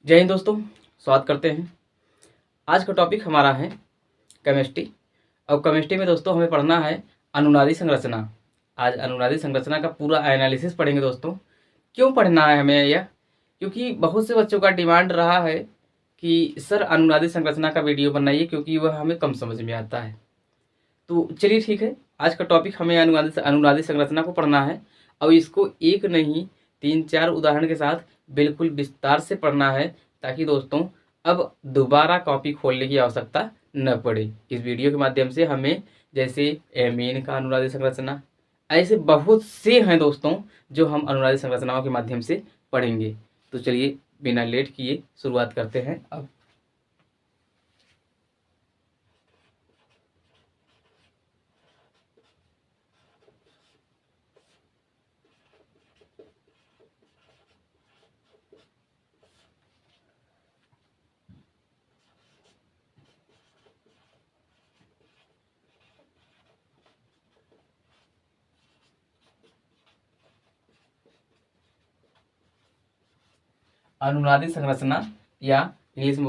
जय हिंद दोस्तों, स्वागत करते हैं। आज का टॉपिक हमारा है केमिस्ट्री। और केमिस्ट्री में दोस्तों हमें पढ़ना है अनुनादी संरचना। आज अनुनादी संरचना का पूरा एनालिसिस पढ़ेंगे दोस्तों। क्यों पढ़ना है हमें यह? क्योंकि बहुत से बच्चों का डिमांड रहा है कि सर अनुनादी संरचना का वीडियो बनाइए, क्योंकि वह हमें कम समझ में आता है। तो चलिए ठीक है, आज का टॉपिक हमें अनुनादी संरचना को पढ़ना है और इसको एक नहीं 3-4 उदाहरण के साथ बिल्कुल विस्तार से पढ़ना है, ताकि दोस्तों अब दोबारा कॉपी खोलने की आवश्यकता न पड़े। इस वीडियो के माध्यम से हमें जैसे एमीन का अनुनादी संरचना, ऐसे बहुत से हैं दोस्तों जो हम अनुनादी संरचनाओं के माध्यम से पढ़ेंगे। तो चलिए बिना लेट किए शुरुआत करते हैं अब। अनुनादी संरचना या इंग्लिश में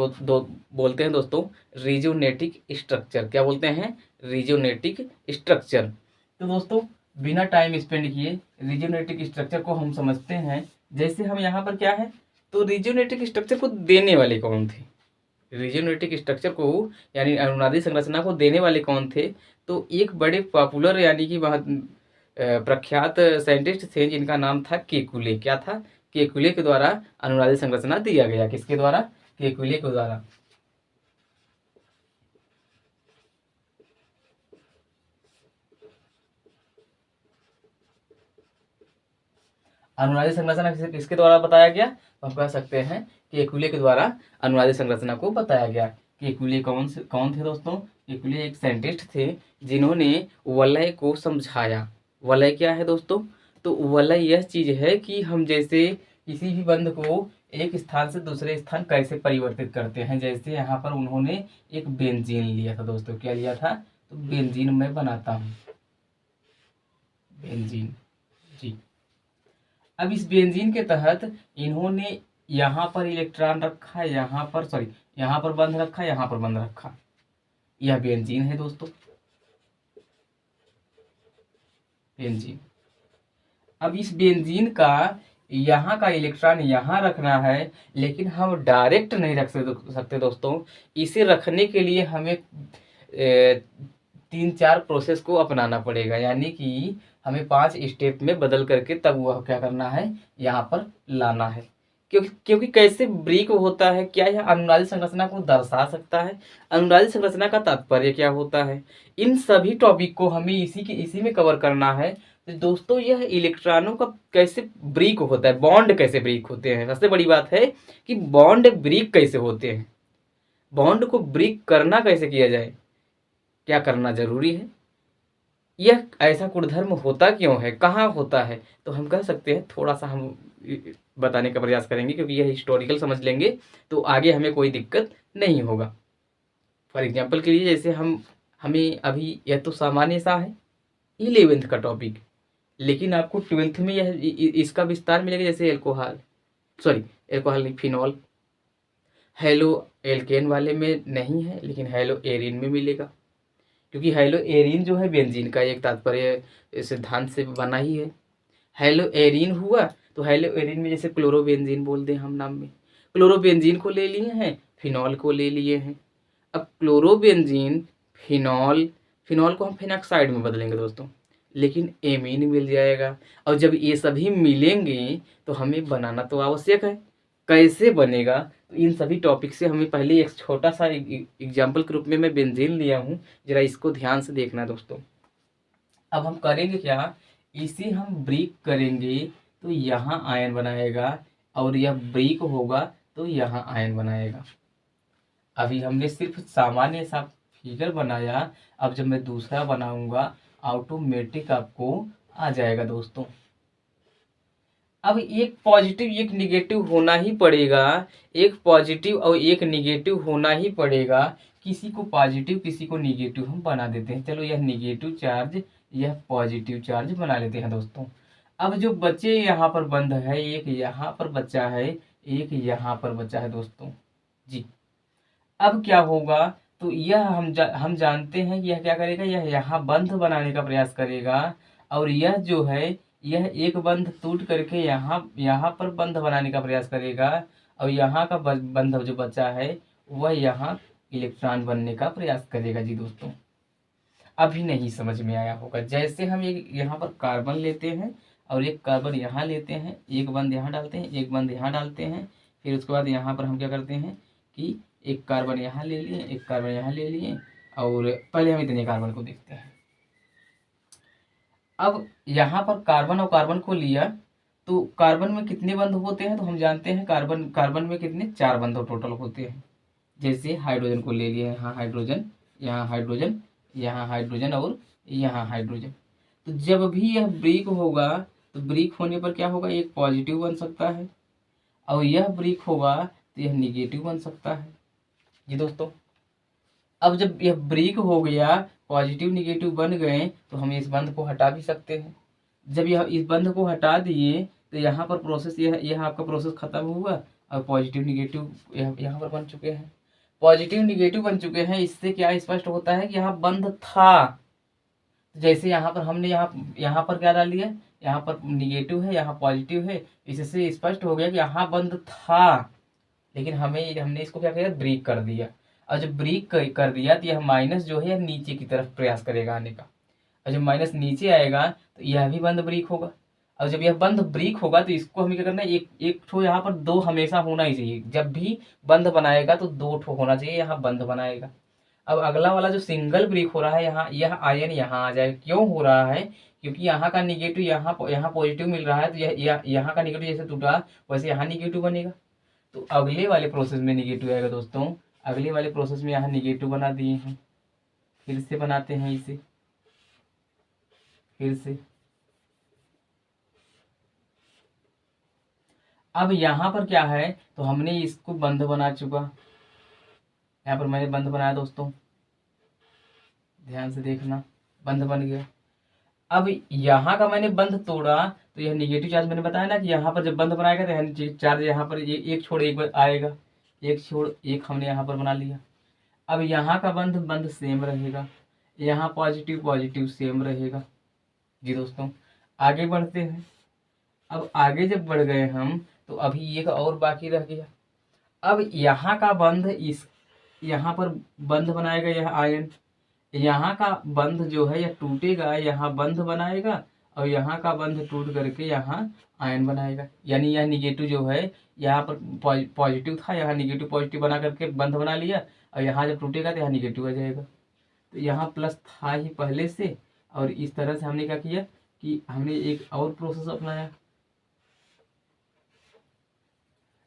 बोलते हैं दोस्तों रिजोनेटिक स्ट्रक्चर। क्या बोलते हैं? Resonating structure. तो दोस्तों बिना टाइम स्पेंड किए रिजोनेटिक स्ट्रक्चर को हम समझते हैं। जैसे हम यहाँ पर क्या है, तो रिजोनेटिक स्ट्रक्चर को देने वाले कौन थे? रिजोनेटिक स्ट्रक्चर को यानी अनुनादी संरचना को देने वाले कौन थे? तो एक बड़े पॉपुलर यानी कि प्रख्यात साइंटिस्ट थे जिनका नाम था केकुले। क्या था? केकुले के द्वारा अनुनादी संरचना दिया गया। किसके द्वारा? केकुले के द्वारा। अनुनादी संरचना किसके द्वारा बताया गया? तो हम कह सकते हैं केकुले के द्वारा अनुनादी संरचना को बताया गया। केकुले कौन थे दोस्तों? केकुले एक साइंटिस्ट थे जिन्होंने वलय को समझाया। वलय क्या है दोस्तों? तो वलय यह चीज है कि हम जैसे किसी भी बंध को एक स्थान से दूसरे स्थान कैसे परिवर्तित करते हैं। जैसे यहाँ पर उन्होंने एक बेंजीन लिया था दोस्तों। क्या लिया था? तो बेंजीन मैं बनाता हूँ, बेंजीन जी। अब इस बेंजीन के तहत इन्होंने यहाँ पर इलेक्ट्रॉन रखा, यहाँ पर बंध रखा, यहाँ पर बंध रखा। यह बेंजीन है दोस्तों, बेंजीन। अब इस बेंजीन का यहाँ का इलेक्ट्रॉन यहाँ रखना है, लेकिन हम डायरेक्ट नहीं रख सकते दोस्तों। इसे रखने के लिए हमें 3-4 प्रोसेस को अपनाना पड़ेगा, यानी कि हमें 5 स्टेप में बदल करके तब वह क्या करना है, यहाँ पर लाना है। क्योंकि कैसे ब्रेक होता है, क्या यह अनुनादी संरचना को दर्शा सकता है? अनुनादी संरचना का तात्पर्य क्या होता है? इन सभी टॉपिक को हमें इसी में कवर करना है। तो दोस्तों यह इलेक्ट्रॉनों का कैसे ब्रेक होता है, बॉन्ड कैसे ब्रेक होते हैं, सबसे बड़ी बात है कि बॉन्ड ब्रेक कैसे होते हैं, बॉन्ड को ब्रेक करना कैसे किया जाए, क्या करना जरूरी है, यह ऐसा गुणधर्म होता क्यों है, कहाँ होता है। तो हम कह सकते हैं थोड़ा सा हम बताने का प्रयास करेंगे, क्योंकि यह हिस्टोरिकल समझ लेंगे तो आगे हमें कोई दिक्कत नहीं होगा। फॉर एग्जाम्पल के लिए जैसे हमें अभी यह तो सामान्य सा है 11th का टॉपिक, लेकिन आपको 12th में यह इसका विस्तार मिलेगा। जैसे एल्कोहल नहीं, फिनॉल। हेलो एल्केन वाले में नहीं है, लेकिन हेलो एरिन में मिलेगा, क्योंकि हेलो एरिन जो है बेंजीन का एक तात्पर्य सिद्धांत से बना ही है। हेलो एरिन हुआ तो हेलो एरिन में जैसे क्लोरोबेंजीन बोल दें हम नाम में, क्लोरोबेंजीन को ले लिए हैं, फिनॉल को ले लिए हैं। अब क्लोरोबेंजीन, फिनॉल को हम फिनॉक्साइड में बदलेंगे दोस्तों, लेकिन एमीन मिल जाएगा। और जब ये सभी मिलेंगे तो हमें बनाना तो आवश्यक है। कैसे बनेगा? तो इन सभी टॉपिक से हमें पहले एक छोटा सा एग्जाम्पल के रूप में मैं बेंजीन लिया हूँ, जरा इसको ध्यान से देखना दोस्तों। अब हम करेंगे क्या, इसे हम ब्रेक करेंगे तो यहाँ आयन बनाएगा, और यह ब्रेक होगा तो यहाँ आयन बनाएगा। अभी हमने सिर्फ सामान्य सा फिगर बनाया, अब जब मैं दूसरा बनाऊंगा ऑटोमेटिक आपको आ जाएगा दोस्तों। अब एक पॉजिटिव एक निगेटिव होना ही पड़ेगा, एक पॉजिटिव और एक निगेटिव होना ही पड़ेगा। किसी को पॉजिटिव किसी को निगेटिव हम बना देते हैं। चलो यह निगेटिव चार्ज, यह पॉजिटिव चार्ज बना लेते हैं दोस्तों। अब जो बचे यहाँ पर बंद है, एक यहाँ पर बचा है, एक यहाँ पर बचा है दोस्तों जी। अब क्या होगा, तो यह हम जानते हैं कि यह क्या करेगा, यह यहाँ बंध बनाने का प्रयास करेगा, और यह जो है यह एक बंध टूट करके यहाँ यहाँ पर बंध बनाने का प्रयास करेगा, और यहाँ का बंध जो बचा है वह यहाँ इलेक्ट्रॉन बनने का प्रयास करेगा जी दोस्तों। अभी नहीं समझ में आया होगा। जैसे हम एक यहाँ पर कार्बन लेते हैं और एक कार्बन यहाँ लेते हैं, एक बंद यहाँ डालते हैं, एक बंद यहाँ डालते हैं, फिर उसके बाद यहाँ पर हम क्या करते हैं कि एक कार्बन यहाँ ले लिए, एक कार्बन यहाँ ले लिए, और पहले हम इतने कार्बन को देखते हैं। अब यहाँ पर कार्बन और कार्बन को लिया, तो कार्बन में कितने बंध होते हैं, तो हम जानते हैं कार्बन में कितने, 4 बंध टोटल होते हैं। जैसे हाइड्रोजन को ले लिया, यहाँ हाइड्रोजन, यहाँ हाइड्रोजन, यहाँ हाइड्रोजन और यहाँ हाइड्रोजन। तो जब भी यह ब्रेक होगा, तो ब्रेक होने पर क्या होगा, एक पॉजिटिव बन सकता है, और यह ब्रेक होगा तो यह निगेटिव बन सकता है जी दोस्तों। अब जब यह ब्रेक हो गया, पॉजिटिव निगेटिव बन गए, तो हम इस बंध को हटा भी सकते हैं। जब यह इस बंध को हटा दिए, तो यहाँ पर प्रोसेस यह आपका प्रोसेस खत्म हुआ, और पॉजिटिव निगेटिव यहाँ पर बन चुके हैं, पॉजिटिव निगेटिव बन चुके हैं। इससे क्या स्पष्ट होता है कि यहाँ बंध था। जैसे यहाँ पर हमने यहाँ पर क्या डाल दिया, यहाँ पर निगेटिव है, यहाँ पॉजिटिव है, इससे स्पष्ट हो गया कि यहाँ बंद था, लेकिन हमने इसको क्या किया, ब्रेक कर दिया। और जब ब्रेक कर दिया तो यह माइनस जो है नीचे की तरफ प्रयास करेगा आने का, और जब माइनस नीचे आएगा तो यह भी बंद ब्रेक होगा, और जब यह बंद ब्रेक होगा तो इसको हमें क्या करना है, एक ठो यहाँ पर 2 हमेशा होना ही चाहिए। जब भी बंद बनाएगा तो 2 ठो होना चाहिए, यहाँ बंद बनाएगा। अब अगला वाला जो सिंगल ब्रेक हो रहा है, यहाँ यह आयन यहाँ आ जाए, क्यों हो रहा है, क्योंकि यहाँ का निगेटिव यहाँ पॉजिटिव मिल रहा है, तो यहाँ का निगेटिव जैसे टूटा वैसे यहाँ निगेटिव बनेगा। तो अगले वाले प्रोसेस में निगेटिव आएगा दोस्तों। अगले वाले प्रोसेस में यहाँ निगेटिव बना दिए हैं, फिर से बनाते हैं इसे, फिर से। अब यहाँ पर क्या है, तो हमने इसको बंद बना चुका, यहाँ पर मैंने बंद बनाया दोस्तों, ध्यान से देखना, बंद बन गया। अब यहाँ का मैंने बंद तोड़ा, तो यह निगेटिव चार्ज मैंने बताया ना कि यहाँ पर जब बंद बनाएगा तो यह चार्ज यहाँ पर एक छोड़ एक आएगा, एक छोड़ एक हमने यहाँ पर बना लिया। अब यहाँ का बंद सेम रहेगा, यहाँ पॉजिटिव पॉजिटिव सेम रहेगा जी दोस्तों। आगे बढ़ते हैं। अब आगे जब बढ़ गए हम, तो अभी एक और बाकी रह गया। अब यहाँ का बंद यहाँ पर बंद बनाएगा यह आयन, यहाँ का बंध जो है यह टूटेगा, यहाँ बंध बनाएगा, और यहाँ का बंध टूट करके यहाँ आयन बनाएगा। यानी यह निगेटिव जो है यहाँ पर पॉजिटिव था, यहाँ निगेटिव पॉजिटिव बना करके बंध बना लिया, और यहाँ जब टूटेगा तो यहाँ निगेटिव आ जाएगा। तो यहाँ प्लस था ही पहले से, और इस तरह से हमने क्या किया कि हमने एक और प्रोसेस अपनाया।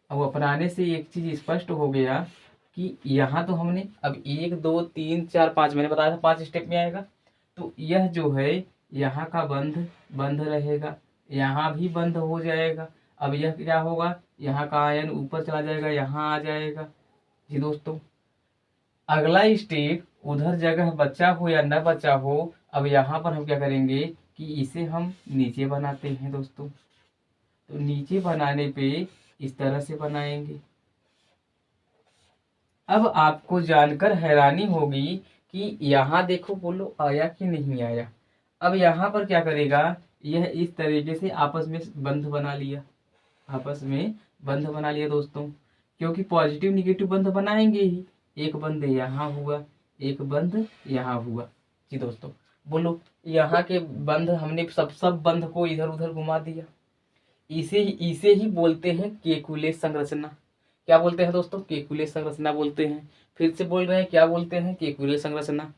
अब अपनाने से एक चीज स्पष्ट हो गया कि यहाँ तो हमने अब 1 2 3 4 5 मैंने बताया था 5 स्टेप में आएगा। तो यह जो है यहाँ का बंद रहेगा, यहाँ भी बंद हो जाएगा। अब यह क्या होगा, यहाँ का आयन ऊपर चला जाएगा, यहाँ आ जाएगा जी दोस्तों। अगला स्टेप, उधर जगह बचा हो या न बचा हो, अब यहाँ पर हम क्या करेंगे कि इसे हम नीचे बनाते हैं दोस्तों। तो नीचे बनाने पे इस तरह से बनाएंगे। अब आपको जानकर हैरानी होगी कि यहाँ देखो, बोलो आया कि नहीं आया। अब यहाँ पर क्या करेगा, यह इस तरीके से आपस में बंध बना लिया, आपस में बंध बना लिया दोस्तों, क्योंकि पॉजिटिव निगेटिव बंध बनाएंगे ही। एक बंध यहाँ हुआ, एक बंध यहाँ हुआ जी दोस्तों। बोलो, यहाँ के बंध हमने सब बंध को इधर उधर घुमा दिया। इसे ही बोलते हैं केकुले संरचना। क्या बोलते हैं दोस्तों, केकुले संरचना बोलते हैं। फिर से बोल रहे हैं, क्या बोलते हैं, केकुले संरचना।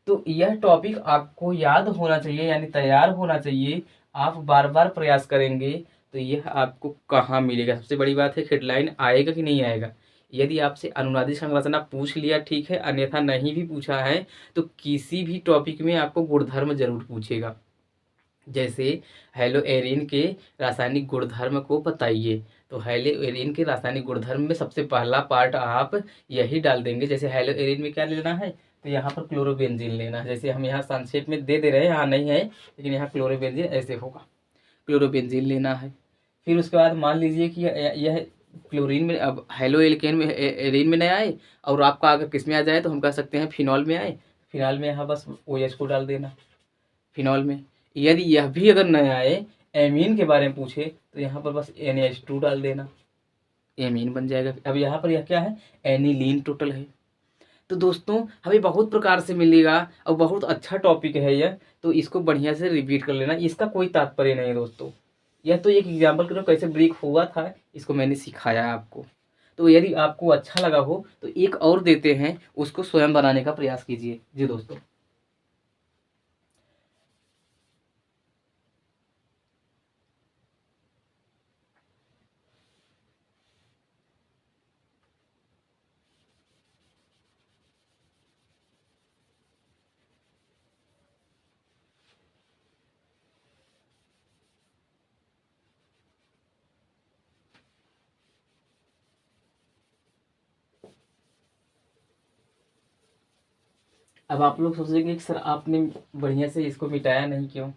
तो यह टॉपिक आपको याद होना चाहिए, यानी तैयार होना चाहिए। आप बार बार प्रयास करेंगे तो यह आपको कहाँ मिलेगा। सबसे बड़ी बात है हेडलाइन आएगा कि नहीं आएगा। यदि आपसे अनुनादी संरचना पूछ लिया ठीक है, अन्यथा नहीं भी पूछा है तो किसी भी टॉपिक में आपको गुणधर्म जरूर पूछेगा। जैसे हेलो एरिन के रासायनिक गुणधर्म को बताइए, तो हेलो एरिन के रासायनिक गुणधर्म में सबसे पहला पार्ट आप यही डाल देंगे। जैसे हेलो एरिन में क्या लेना है, तो यहाँ पर क्लोरोबेंजीन लेना है। जैसे हम यहाँ संक्षेप में दे रहे हैं, यहाँ नहीं है लेकिन यहाँ क्लोरोबेंजीन ऐसे होगा, क्लोरोबेंजीन लेना है। फिर उसके बाद मान लीजिए कि यह क्लोरीन में, अब हेलो एल्केन में एरीन में न आए, और आपका अगर किस में आ जाए तो हम कह सकते हैं फिनॉल में आए। फिनॉल में यहाँ बस ओ एच को डाल देना फिनॉल में। यदि यह भी अगर न आए, एमीन के बारे में पूछे, तो यहाँ पर बस NH2 डाल देना, एमीन बन जाएगा। अब यहाँ पर यह क्या है, एनिलीन टोटल है। तो दोस्तों हमें बहुत प्रकार से मिलेगा और बहुत अच्छा टॉपिक है यह, तो इसको बढ़िया से रिपीट कर लेना। इसका कोई तात्पर्य नहीं है दोस्तों, यह तो एक एग्जाम्पल के लिए कैसे ब्रेक हुआ था इसको मैंने सिखाया आपको। तो यदि आपको अच्छा लगा हो तो एक और देते हैं, उसको स्वयं बनाने का प्रयास कीजिए जी दोस्तों। अब आप लोग सोचेंगे कि सर आपने बढ़िया से इसको मिटाया नहीं क्यों?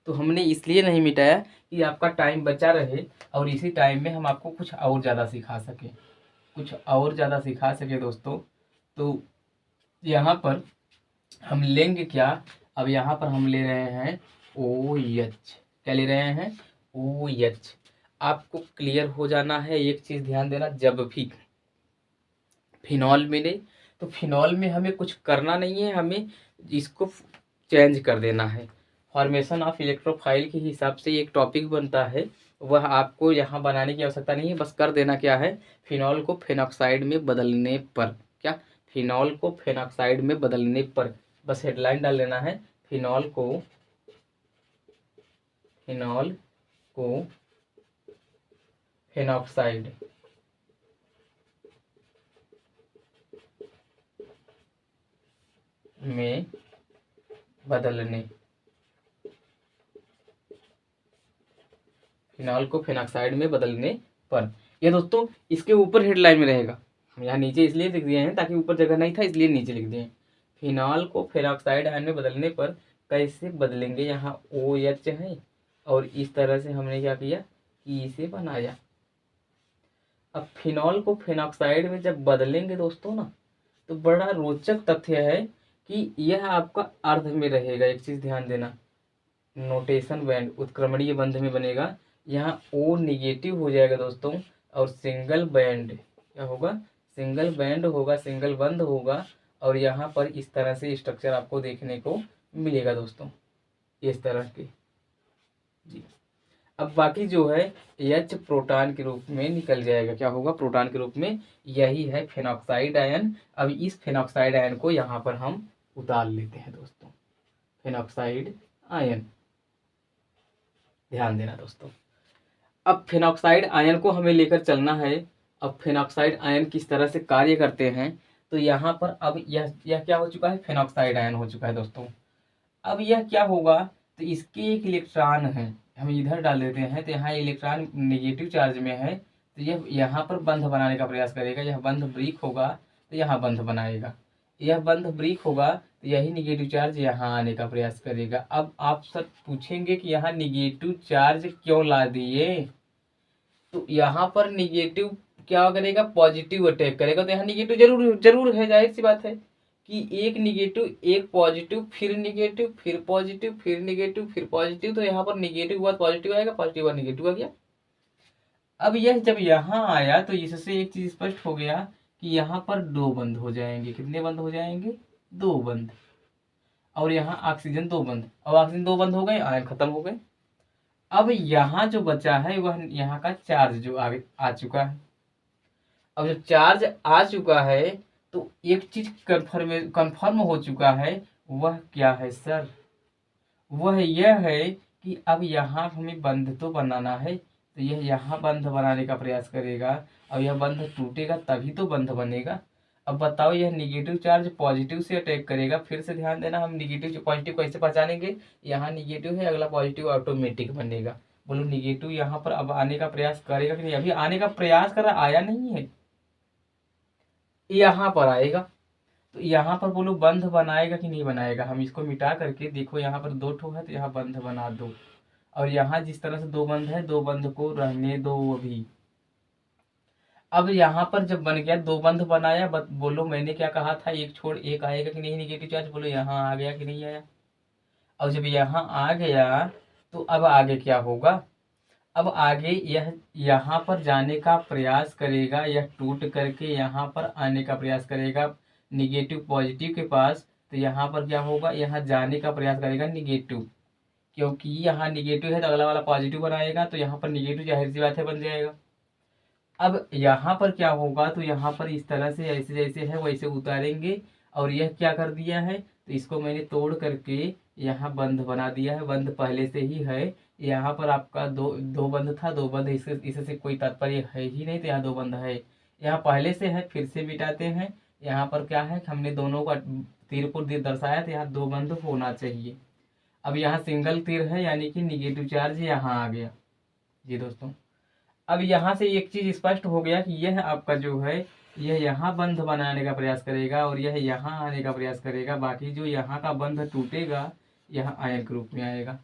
तो हमने इसलिए नहीं मिटाया कि आपका टाइम बचा रहे, और इसी टाइम में हम आपको कुछ और ज़्यादा सिखा सकें, कुछ और ज़्यादा सिखा सके दोस्तों। तो यहाँ पर हम लेंगे क्या, अब यहाँ पर हम ले रहे हैं OH। क्या ले रहे हैं, OH। आपको क्लियर हो जाना है, एक चीज़ ध्यान देना, जब भी फिनॉल मिले तो फिनॉल में हमें कुछ करना नहीं है, हमें इसको चेंज कर देना है। फॉर्मेशन ऑफ इलेक्ट्रोफाइल के हिसाब से एक टॉपिक बनता है, वह आपको यहाँ बनाने की आवश्यकता नहीं है, बस कर देना क्या है, फिनॉल को फेनॉक्साइड में बदलने पर, क्या, फिनॉल को फेनॉक्साइड में बदलने पर, बस हेडलाइन डाल देना है, फिनॉल को फेनॉक्साइड में बदलने, फिनॉल को फेनॉक्साइड में बदलने पर। यह दोस्तों इसके ऊपर हेडलाइन में रहेगा, हम यहाँ नीचे इसलिए लिख दिए हैं ताकि ऊपर जगह नहीं था इसलिए नीचे लिख दिए हैं। फिनॉल को फेनॉक्साइड आयन में बदलने पर कैसे बदलेंगे, यहाँ OH है और इस तरह से हमने क्या किया कि इसे बनाया। अब फिनॉल को फेनॉक्साइड में जब बदलेंगे दोस्तों ना, तो बड़ा रोचक तथ्य है कि यह आपका अर्ध में रहेगा। एक चीज़ ध्यान देना, नोटेशन बैंड उत्क्रमणीय बंध में बनेगा, यहाँ O निगेटिव हो जाएगा दोस्तों, और सिंगल बैंड क्या होगा, सिंगल बैंड होगा, सिंगल बंध होगा, और यहाँ पर इस तरह से स्ट्रक्चर आपको देखने को मिलेगा दोस्तों, इस तरह के जी। अब बाकी जो है H प्रोटॉन के रूप में निकल जाएगा, क्या होगा, प्रोटॉन के रूप में, यही है फेनॉक्साइड आयन। अब इस फेनॉक्साइड आयन को यहाँ पर हम उतार लेते हैं दोस्तों, फेनॉक्साइड आयन, ध्यान देना दोस्तों। अब फेनॉक्साइड आयन को हमें लेकर चलना है। अब फेनॉक्साइड आयन किस तरह से कार्य करते हैं, तो यहाँ पर अब यह क्या हो चुका है, फेनॉक्साइड आयन हो चुका है दोस्तों। अब यह क्या होगा, तो इसके एक इलेक्ट्रॉन है, हम इधर डाल देते हैं, तो यहाँ इलेक्ट्रॉन नेगेटिव चार्ज में है, तो यह यहाँ पर बंध बनाने का प्रयास करेगा, यह बंध ब्रेक होगा तो यहाँ बंध बनाएगा, यह बंध ब्रेक होगा तो यही निगेटिव चार्ज यहाँ आने का प्रयास करेगा। अब आप सब पूछेंगे कि यहाँ निगेटिव चार्ज क्यों ला दिए, तो यहाँ पर निगेटिव क्या करेगा, पॉजिटिव अटैक करेगा, तो यहाँ निगेटिव जरूर जरूर है, जाहिर सी बात है कि एक निगेटिव एक पॉजिटिव फिर निगेटिव फिर पॉजिटिव फिर निगेटिव फिर पॉजिटिव, तो यहाँ पर निगेटिव के बाद पॉजिटिव आएगा, पॉजिटिव बाद निगेटिव आ गया। अब यह जब यहाँ आया तो इससे एक चीज स्पष्ट हो गया कि यहाँ पर दो बंद हो जाएंगे, कितने बंद हो जाएंगे, दो बंद, और यहाँ ऑक्सीजन दो बंद, अब ऑक्सीजन दो बंद हो गए, आयन खत्म हो गए। अब यहाँ जो बचा है वह यहाँ का चार्ज जो आगे आ चुका है। अब जब चार्ज आ चुका है तो एक चीज कंफर्म हो चुका है, वह क्या है सर, वह यह है कि अब यहाँ हमें बंध तो बनाना है, तो यह यहाँ बंध बनाने का प्रयास करेगा, और यह बंध टूटेगा तभी तो बंध बनेगा। अब बताओ यह निगेटिव चार्ज पॉजिटिव से अटैक करेगा, फिर से ध्यान देना, हम निगेटिव पॉजिटिव कैसे पहचानेंगे, यहाँ निगेटिव है, अगला पॉजिटिव ऑटोमेटिक बनेगा। बोलो निगेटिव यहाँ पर अब आने का प्रयास करेगा कि नहीं, अभी आने का प्रयास कर रहा, आया नहीं है, यहाँ पर आएगा, तो यहाँ पर बोलो बंध बनाएगा कि नहीं बनाएगा, हम इसको मिटा करके देखो, यहाँ पर दो ठो है तो यहाँ बंध बना दो, और यहाँ जिस तरह से दो बंध है, दो बंध को रहने दो अभी। अब यहाँ पर जब बन गया, दो बंध बनाया, बोलो मैंने क्या कहा था, एक छोड़ एक आएगा कि नहीं निगेटिव चार्ज, बोलो यहाँ आ गया कि नहीं आया। और जब यहाँ आ गया तो अब आगे क्या होगा, अब आगे यह यहाँ पर जाने का प्रयास करेगा, यह टूट करके यहाँ पर आने का प्रयास करेगा निगेटिव पॉजिटिव के पास। तो यहाँ पर क्या होगा, यहाँ जाने का प्रयास करेगा निगेटिव, क्योंकि यहाँ निगेटिव है तो अगला वाला पॉजिटिव बनाएगा, तो यहाँ पर निगेटिव जाहिर सी बात है बन जाएगा। अब यहाँ पर क्या होगा, तो यहाँ पर इस तरह से ऐसे जैसे है वैसे उतारेंगे, और यह क्या कर दिया है, तो इसको मैंने तोड़ करके यहाँ बंद बना दिया है, बंद पहले से ही है। यहाँ पर आपका दो दो बंद था, दो बंद, इससे कोई तात्पर्य है ही नहीं, तो यहाँ दो बंद है, यहाँ पहले से है, फिर से मिटाते हैं। यहाँ पर क्या है, हमने दोनों का तीर को दर्शाया, तो यहाँ दो बंद होना चाहिए। अब यहाँ सिंगल तीर है, यानी कि निगेटिव चार्ज यहाँ आ गया जी दोस्तों। अब यहाँ से एक चीज स्पष्ट हो गया कि यह आपका जो है, यह यहाँ बंध बनाने का प्रयास करेगा और यह यहाँ आने का प्रयास करेगा, बाकी जो यहाँ का बंध टूटेगा यह आयन के रूप में आएगा।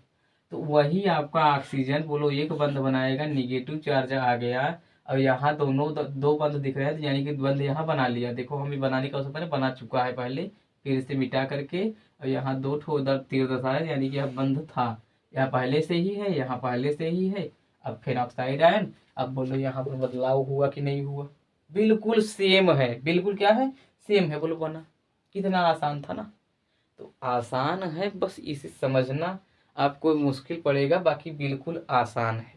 तो वही आपका ऑक्सीजन, बोलो एक बंध बनाएगा, निगेटिव चार्ज आ गया, और यहाँ दोनों दो बंध दिख रहे हैं, यानी कि बंध यहाँ बना लिया। देखो हमें बनाने का उससे पहले बना चुका है पहले, फिर इसे मिटा करके, और यहाँ दो ठो उधर तीर दर्शाया, यानी कि यह बंध था, यहाँ पहले से ही है, यहाँ पहले से ही है। अब फेनॉक्साइड आयन, अब बोलो यहाँ पर बदलाव हुआ कि नहीं हुआ, बिल्कुल सेम है, बिल्कुल क्या है, सेम है। बोलो बना, कितना आसान था ना। तो आसान है, बस इसे समझना आपको मुश्किल पड़ेगा, बाकी बिल्कुल आसान है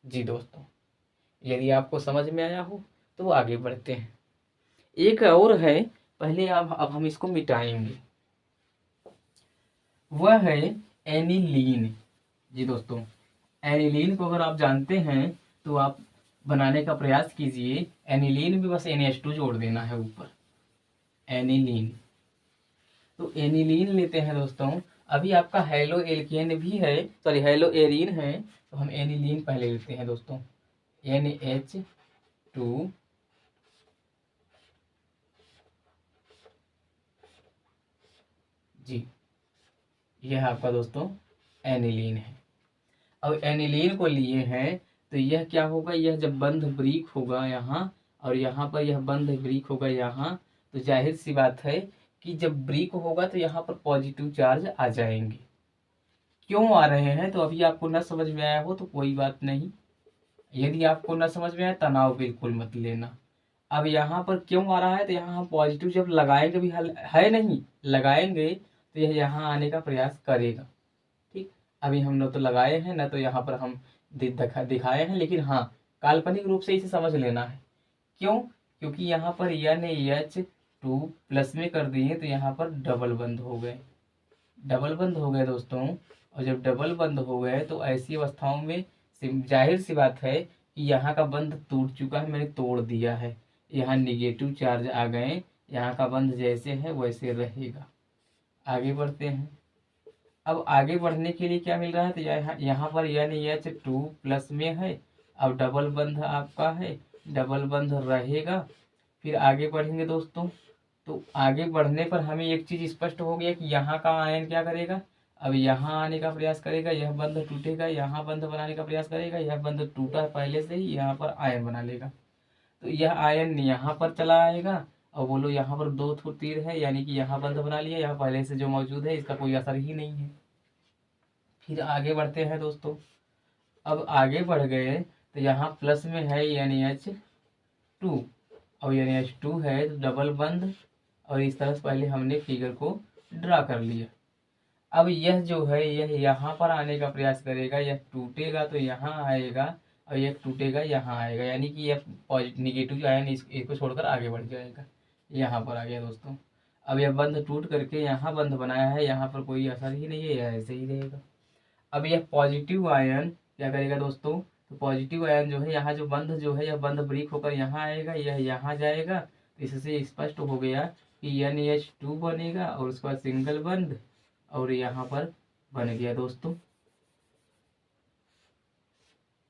जी दोस्तों। यदि आपको समझ में आया हो तो आगे बढ़ते हैं। एक और है, पहले अब हम इसको मिटाएंगे, वह है एनिलीन जी दोस्तों। एनिलीन को अगर आप जानते हैं तो आप बनाने का प्रयास कीजिए। एनिलीन भी बस NH2 जोड़ देना है ऊपर, एनिलीन। तो एनिलीन लेते हैं दोस्तों। अभी आपका हेलो एल्केन भी है, सॉरी हेलो एरीन है, तो हम एनिलीन पहले लेते हैं दोस्तों। NH2 जी, यह आपका दोस्तों एनिलीन है। अब एनिलीन को लिए हैं तो यह क्या होगा, यह जब बंध ब्रेक होगा यहाँ, और यहाँ पर यह बंध ब्रेक होगा यहाँ, तो जाहिर सी बात है कि जब ब्रेक होगा तो यहाँ पर पॉजिटिव चार्ज आ जाएंगे। क्यों आ रहे हैं, तो अभी आपको न समझ में आया हो तो कोई बात नहीं। यदि आपको न समझ में आए, तनाव बिल्कुल मत लेना। अब यहाँ पर क्यों आ रहा है, तो यहाँ हम पॉजिटिव जब लगाएंगे भी, है नहीं, लगाएंगे तो यह यहाँ आने का प्रयास करेगा। ठीक, अभी हम न तो लगाए हैं, न तो यहाँ पर हम दिखाए हैं, लेकिन हाँ काल्पनिक रूप से इसे समझ लेना है। क्यों, क्योंकि यहाँ पर NH2 प्लस में कर दिए तो यहाँ पर डबल बंद हो गए, डबल बंद हो गए दोस्तों। और जब डबल बंद हो गए तो ऐसी अवस्थाओं में जाहिर सी बात है कि यहाँ का बंध टूट चुका है, मैंने तोड़ दिया है, यहाँ निगेटिव चार्ज आ गए, यहाँ का बंध जैसे है वैसे रहेगा। आगे बढ़ते हैं। अब आगे बढ़ने के लिए क्या मिल रहा है, तो यहाँ पर NH2 प्लस में है, अब डबल बंध आपका है, डबल बंध रहेगा। फिर आगे बढ़ेंगे दोस्तों, तो आगे बढ़ने पर हमें एक चीज स्पष्ट हो गया कि यहाँ का आयन क्या करेगा, अब यहाँ आने का प्रयास करेगा, यह बंध टूटेगा, यहाँ बंध बनाने का प्रयास करेगा, यह बंध टूटा है पहले से ही, यहाँ पर आयन बना लेगा। तो यह आयन यहाँ पर चला आएगा, और बोलो यहाँ पर दो ठो तीर है, यानी कि यहाँ बंध बना लिया, यहाँ पहले से जो मौजूद है इसका कोई असर ही नहीं है। फिर आगे बढ़ते हैं दोस्तों। अब आगे बढ़ गए तो यहाँ प्लस में है NH2, और NH2 है तो डबल बंध, और इस तरह से पहले हमने फिगर को ड्रा कर लिया। अब यह जो है यह यहाँ पर आने का प्रयास करेगा, यह टूटेगा तो यहाँ आएगा, और यह टूटेगा यहाँ आएगा, यानी कि यह पॉजिटिव निगेटिव आयन इसको छोड़कर आगे बढ़ जाएगा, यहाँ पर आ गया दोस्तों। अब यह बंध टूट करके यहाँ बंध बनाया है, यहाँ पर कोई असर ही नहीं है, यह ऐसे ही रहेगा। अब यह पॉजिटिव आयन क्या करेगा दोस्तों, तो पॉजिटिव आयन जो है, यहाँ जो बंध जो है, यह बंध ब्रेक होकर यहाँ आएगा, यह यहाँ जाएगा, तो इससे स्पष्ट हो गया कि NH2 बनेगा, और उसके बाद सिंगल बंध, और यहाँ पर बन गया दोस्तों।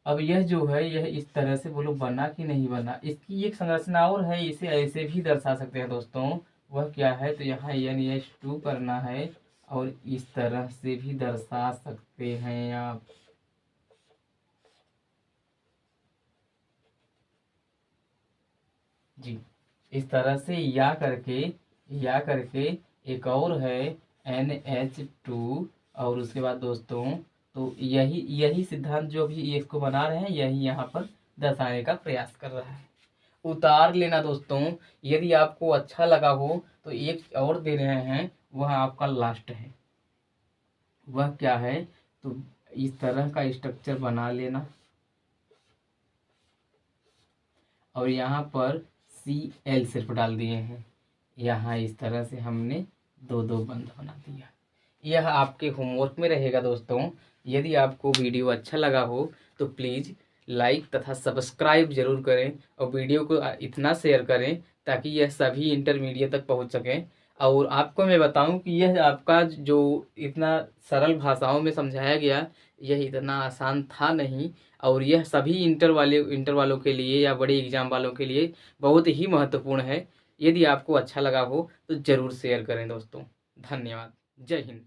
अब यह जो है यह इस तरह से, बोलो बना कि नहीं बना। इसकी एक संरचना और है, इसे ऐसे भी दर्शा सकते हैं दोस्तों। वह क्या है, तो यहाँ NH2 करना है, और इस तरह से भी दर्शा सकते हैं आप। जी। इस तरह से या करके एक और है NH2, और उसके बाद दोस्तों तो यही यही सिद्धांत जो भी ये इसको बना रहे हैं यही यहाँ पर दर्शाने का प्रयास कर रहा है। उतार लेना दोस्तों, यदि आपको अच्छा लगा हो तो एक और दे रहे हैं, वह आपका लास्ट है। वह क्या है, तो इस तरह का स्ट्रक्चर बना लेना और यहाँ पर Cl सिर्फ डाल दिए हैं। यहाँ इस तरह से हमने दो दो बंद बना दिया। यह आपके होमवर्क में रहेगा दोस्तों। यदि आपको वीडियो अच्छा लगा हो तो प्लीज़ लाइक तथा सब्सक्राइब जरूर करें और वीडियो को इतना शेयर करें ताकि यह सभी इंटरमीडिएट तक पहुंच सकें। और आपको मैं बताऊं कि यह आपका जो इतना सरल भाषाओं में समझाया गया, यह इतना आसान था नहीं। और यह सभी इंटर वालों के लिए या बड़े एग्जाम वालों के लिए बहुत ही महत्वपूर्ण है। यदि आपको अच्छा लगा हो तो ज़रूर शेयर करें दोस्तों। धन्यवाद। जय हिंद।